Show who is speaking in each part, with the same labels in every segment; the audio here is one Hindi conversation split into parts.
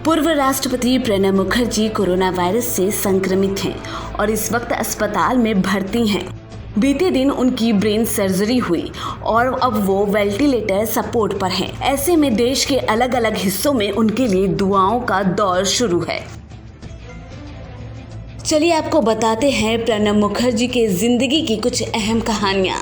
Speaker 1: पूर्व राष्ट्रपति प्रणब मुखर्जी कोरोना वायरस से संक्रमित हैं और इस वक्त अस्पताल में भर्ती हैं। बीते दिन उनकी ब्रेन सर्जरी हुई और अब वो वेंटिलेटर सपोर्ट पर हैं। ऐसे में देश के अलग अलग हिस्सों में उनके लिए दुआओं का दौर शुरू है। चलिए आपको बताते हैं प्रणब मुखर्जी के जिंदगी की कुछ अहम कहानियां।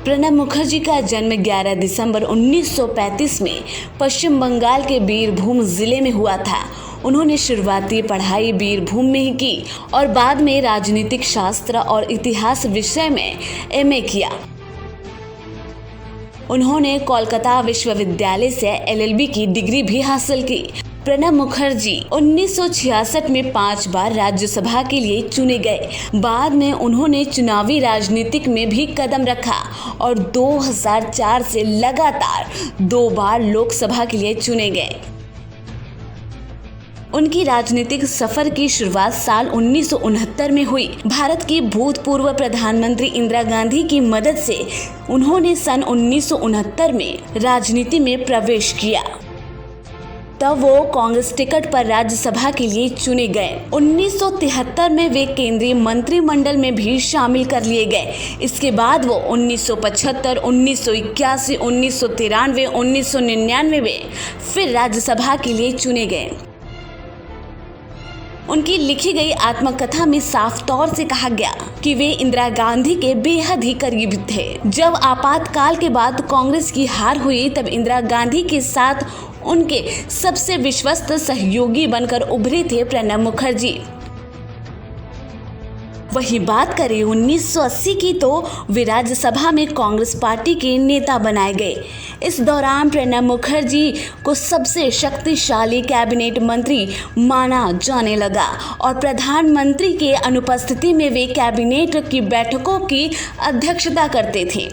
Speaker 1: प्रणब मुखर्जी का जन्म 11 दिसंबर 1935 में पश्चिम बंगाल के बीरभूम जिले में हुआ था। उन्होंने शुरुआती पढ़ाई बीरभूम में ही की और बाद में राजनीतिक शास्त्र और इतिहास विषय में एमए किया। उन्होंने कोलकाता विश्वविद्यालय से एलएलबी की डिग्री भी हासिल की। प्रणब मुखर्जी 1966 में 5 बार राज्यसभा के लिए चुने गए। बाद में उन्होंने चुनावी राजनीतिक में भी कदम रखा और 2004 से लगातार 2 बार लोकसभा के लिए चुने गए। उनकी राजनीतिक सफर की शुरुआत साल 1969 में हुई। भारत की भूतपूर्व प्रधानमंत्री इंदिरा गांधी की मदद से उन्होंने सन 1969 में राजनीति में प्रवेश किया। तब वो कांग्रेस टिकट पर राज्यसभा के लिए चुने गए। 1973 में वे केंद्रीय मंत्रिमंडल में भी शामिल कर लिए गए। इसके बाद वो 1975, 1981, 1993, 1999 में फिर राज्यसभा के लिए चुने गए। उनकी लिखी गई आत्मकथा में साफ तौर से कहा गया कि वे इंदिरा गांधी के बेहद ही करीब थे। जब आपातकाल के बाद कांग्रेस की हार हुई तब इंदिरा गांधी के साथ उनके सबसे विश्वस्त सहयोगी बनकर उभरे थे प्रणब मुखर्जी। वही बात करें 1980 की तो वे राज्यसभा में कांग्रेस पार्टी के नेता बनाए गए। इस दौरान प्रणब मुखर्जी को सबसे शक्तिशाली कैबिनेट मंत्री माना जाने लगा और प्रधानमंत्री के अनुपस्थिति में वे कैबिनेट की बैठकों की अध्यक्षता करते थे।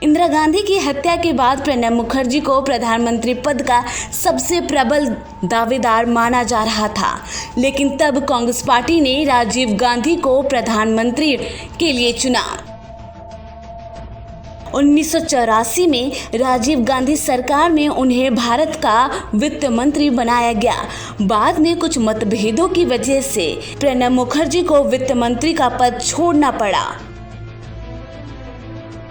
Speaker 1: इंदिरा गांधी की हत्या के बाद प्रणब मुखर्जी को प्रधानमंत्री पद का सबसे प्रबल दावेदार माना जा रहा था, लेकिन तब कांग्रेस पार्टी ने राजीव गांधी को प्रधानमंत्री के लिए चुना। 1984 में राजीव गांधी सरकार में उन्हें भारत का वित्त मंत्री बनाया गया। बाद में कुछ मतभेदों की वजह से प्रणब मुखर्जी को वित्त मंत्री का पद छोड़ना पड़ा।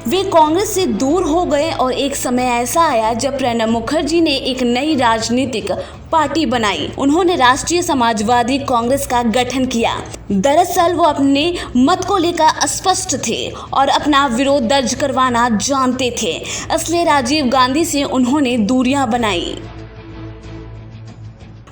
Speaker 1: वे कांग्रेस से दूर हो गए और एक समय ऐसा आया जब प्रणब मुखर्जी ने एक नई राजनीतिक पार्टी बनाई। उन्होंने राष्ट्रीय समाजवादी कांग्रेस का गठन किया। दरअसल वो अपने मत को लेकर अस्पष्ट थे और अपना विरोध दर्ज करवाना जानते थे, इसलिए राजीव गांधी से उन्होंने दूरियां बनाई।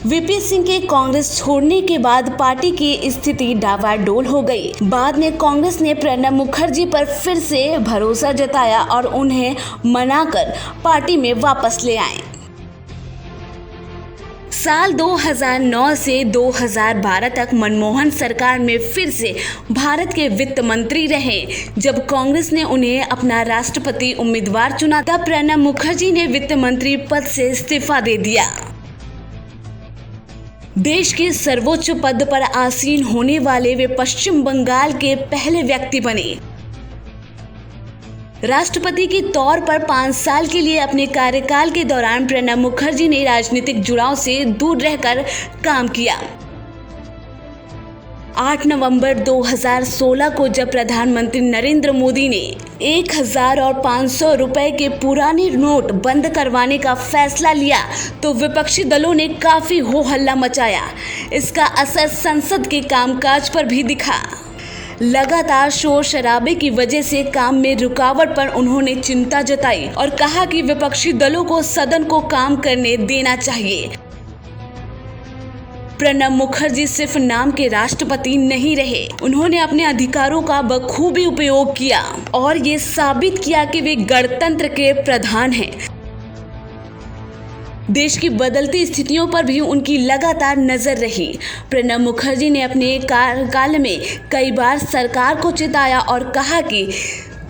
Speaker 1: वीपी सिंह के कांग्रेस छोड़ने के बाद पार्टी की स्थिति डावाडोल हो गई। बाद में कांग्रेस ने प्रणब मुखर्जी पर फिर से भरोसा जताया और उन्हें मनाकर पार्टी में वापस ले आए। साल 2009 से 2012 तक मनमोहन सरकार में फिर से भारत के वित्त मंत्री रहे। जब कांग्रेस ने उन्हें अपना राष्ट्रपति उम्मीदवार चुना तब प्रणब मुखर्जी ने वित्त मंत्री पद से इस्तीफा दे दिया। देश के सर्वोच्च पद पर आसीन होने वाले वे पश्चिम बंगाल के पहले व्यक्ति बने। राष्ट्रपति के तौर पर 5 साल के लिए अपने कार्यकाल के दौरान प्रणब मुखर्जी ने राजनीतिक जुड़ाव से दूर रहकर काम किया। 8 नवंबर 2016 को जब प्रधानमंत्री नरेंद्र मोदी ने 1000 और 500 रुपए के पुराने नोट बंद करवाने का फैसला लिया तो विपक्षी दलों ने काफी हो हल्ला मचाया। इसका असर संसद के कामकाज पर भी दिखा। लगातार शोर शराबे की वजह से काम में रुकावट पर उन्होंने चिंता जताई और कहा कि विपक्षी दलों को सदन को काम करने देना चाहिए। प्रणब मुखर्जी सिर्फ नाम के राष्ट्रपति नहीं रहे, उन्होंने अपने अधिकारों का बखूबी उपयोग किया और ये साबित किया कि वे गणतंत्र के प्रधान हैं। देश की बदलती स्थितियों पर भी उनकी लगातार नजर रही। प्रणब मुखर्जी ने अपने कार्यकाल में कई बार सरकार को चिताया और कहा कि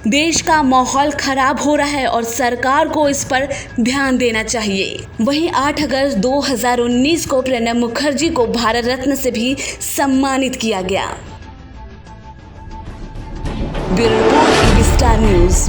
Speaker 1: देश का माहौल खराब हो रहा है और सरकार को इस पर ध्यान देना चाहिए। वहीं 8 अगस्त 2019 को प्रणब मुखर्जी को भारत रत्न से भी सम्मानित किया गया। Bureau report, star news.